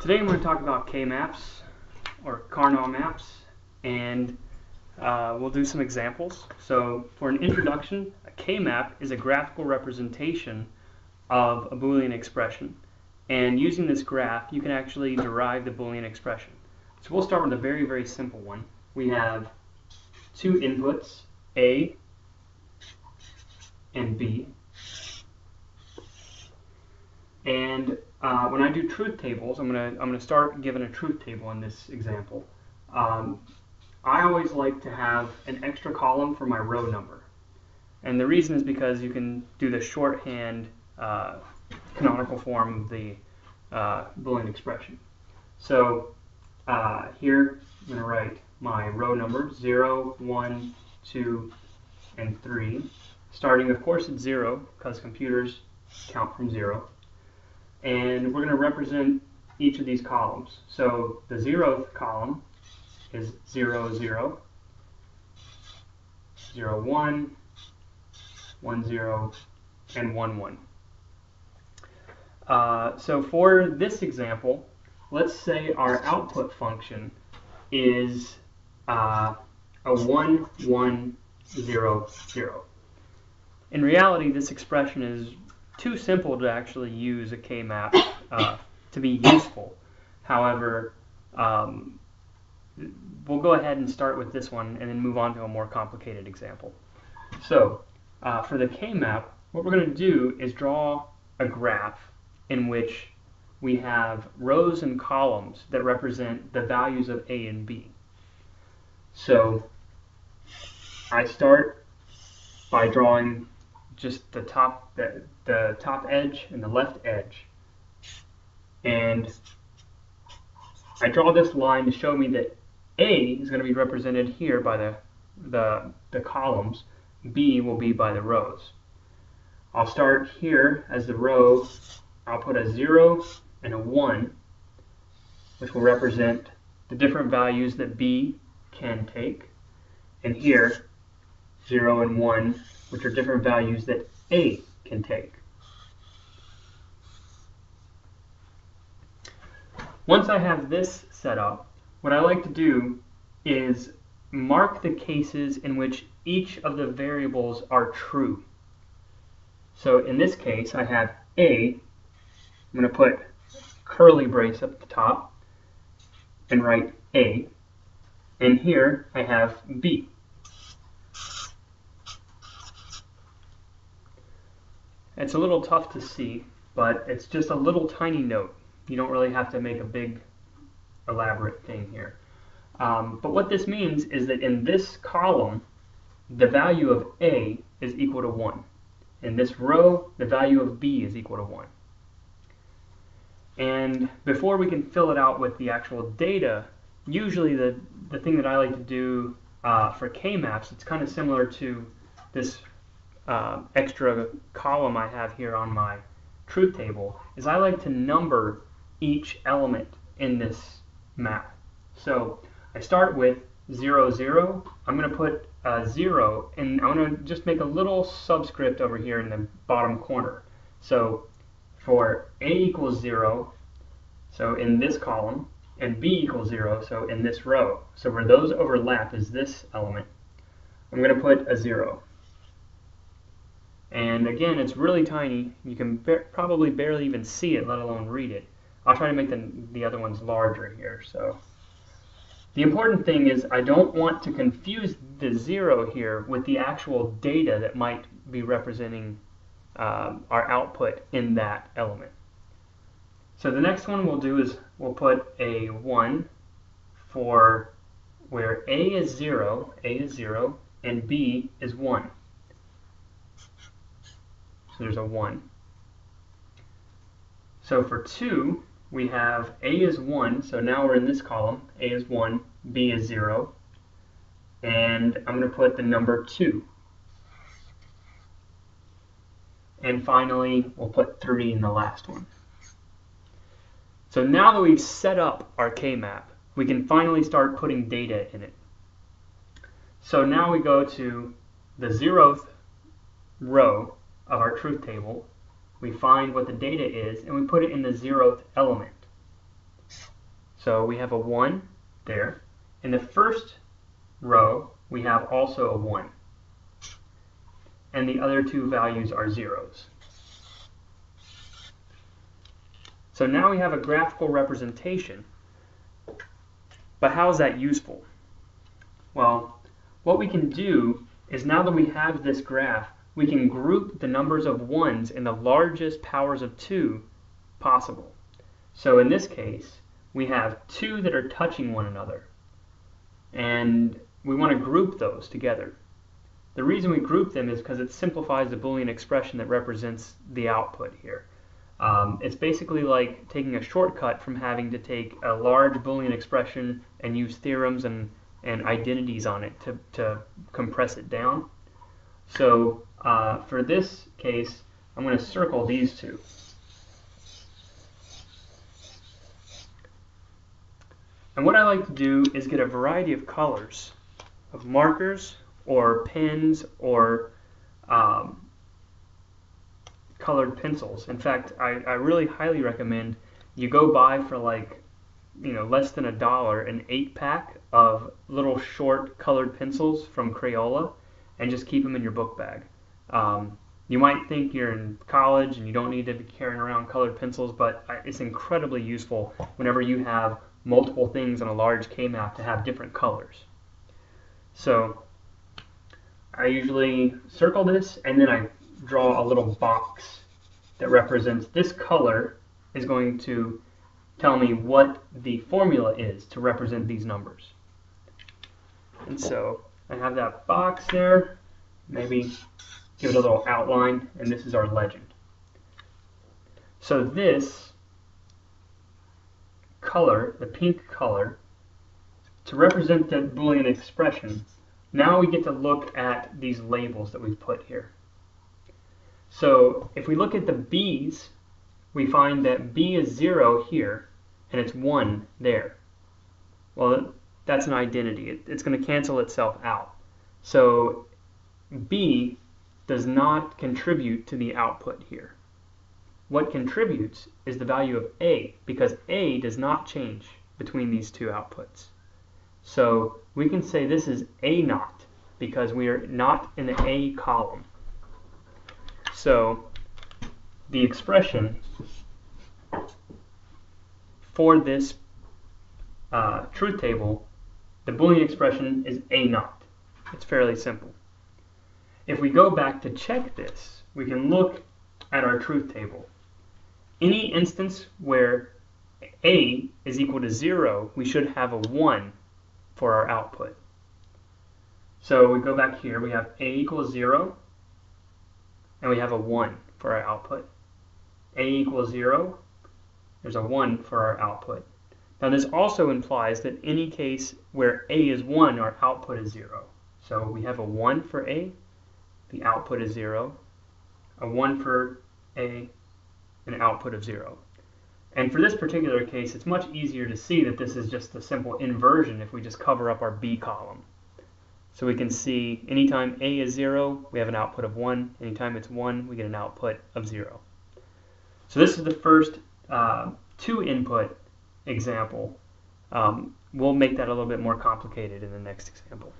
Today I'm going to talk about K-maps, or Karnaugh maps, and we'll do some examples. So for an introduction, a K-map is a graphical representation of a boolean expression. And using this graph, you can actually derive the boolean expression. So we'll start with a very, very simple one. We have two inputs, A and B. And when I do truth tables, I'm gonna start giving a truth table in this example. I always like to have an extra column for my row number, and the reason is because you can do the shorthand canonical form of the Boolean expression. So here I'm gonna write my row number 0, 1, 2, and 3, starting of course at 0 because computers count from 0. And we're going to represent each of these columns. So the 0th column is 0, 0, 0, 1, 1, 0, and 1, 1. So for this example, let's say our output function is a 1, 1, 0, 0. In reality, this expression is too simple to actually use a K-map to be useful. However, we'll go ahead and start with this one and then move on to a more complicated example. So for the K-map, what we're going to do is draw a graph in which we have rows and columns that represent the values of A and B. So I start by drawing just the top edge and the left edge, and I draw this line to show me that A is going to be represented here by the columns, B will be by the rows. I'll start here as the row. I'll put a 0 and a 1, which will represent the different values that B can take, and here 0 and 1, which are different values that A can take. Once I have this set up, what I like to do is mark the cases in which each of the variables are true. So in this case, I have A. I'm going to put curly brace up at the top and write A. And here I have B. It's a little tough to see, but it's just a little tiny note. You don't really have to make a big, elaborate thing here. But what this means is that in this column, the value of A is equal to 1. In this row, the value of B is equal to 1. And before we can fill it out with the actual data, usually the thing that I like to do for K-maps, it's kind of similar to this extra column I have here on my truth table, is I like to number each element in this map. So I start with 0, 0. I'm going to put 0, and I'm going to just make a little subscript over here in the bottom corner. So for A equals 0, so in this column, and B equals 0, so in this row. So where those overlap is this element. I'm going to put a 0. And again, it's really tiny. You can probably barely even see it, let alone read it. I'll try to make the other ones larger here. So the important thing is I don't want to confuse the 0 here with the actual data that might be representing our output in that element. So the next one we'll do is we'll put a 1 for where A is 0, and B is 1. So there's a 1. So for 2, we have A is 1, so now we're in this column. A is 1, B is 0, and I'm going to put the number 2. And finally, we'll put 3 in the last one. So now that we've set up our K-map, we can finally start putting data in it. So now we go to the 0th row of our truth table, we find what the data is, and we put it in the 0th element. So we have a 1 there. In the first row, we have also a 1. And the other two values are zeros. So now we have a graphical representation. But how is that useful? Well, what we can do is now that we have this graph, we can group the numbers of 1s in the largest powers of 2 possible. So in this case, we have 2 that are touching one another. And we want to group those together. The reason we group them is because it simplifies the Boolean expression that represents the output here. It's basically like taking a shortcut from having to take a large Boolean expression and use theorems and identities on it to compress it down. So for this case, I'm going to circle these two. And what I like to do is get a variety of colors of markers or pens or colored pencils. In fact, I really highly recommend you go buy for like, less than $1 an 8-pack of little short colored pencils from Crayola and just keep them in your book bag. You might think you're in college and you don't need to be carrying around colored pencils, but it's incredibly useful whenever you have multiple things on a large K-map to have different colors. So I usually circle this and then I draw a little box that represents this color is going to tell me what the formula is to represent these numbers. And so I have that box there, maybe give it a little outline, and this is our legend. So this color, the pink color, to represent the Boolean expression, now we get to look at these labels that we've put here. So if we look at the B's, we find that B is 0 here, and it's 1 there. Well, that's an identity. It's going to cancel itself out. So B does not contribute to the output here. What contributes is the value of A, because A does not change between these two outputs. So we can say this is A naught, because we are not in the A column. So the expression for this truth table, the Boolean expression is A naught. It's fairly simple. If we go back to check this, we can look at our truth table. Any instance where A is equal to 0, we should have a 1 for our output. So we go back here, we have A equals 0, and we have a 1 for our output. A equals 0, there's a 1 for our output. Now this also implies that any case where A is 1, our output is 0. So we have a 1 for A, the output is 0, a 1 for A, an output of 0. And for this particular case, it's much easier to see that this is just a simple inversion if we just cover up our B column. So we can see anytime A is 0, we have an output of 1. Anytime it's 1, we get an output of 0. So this is the first 2-input example. We'll make that a little bit more complicated in the next example.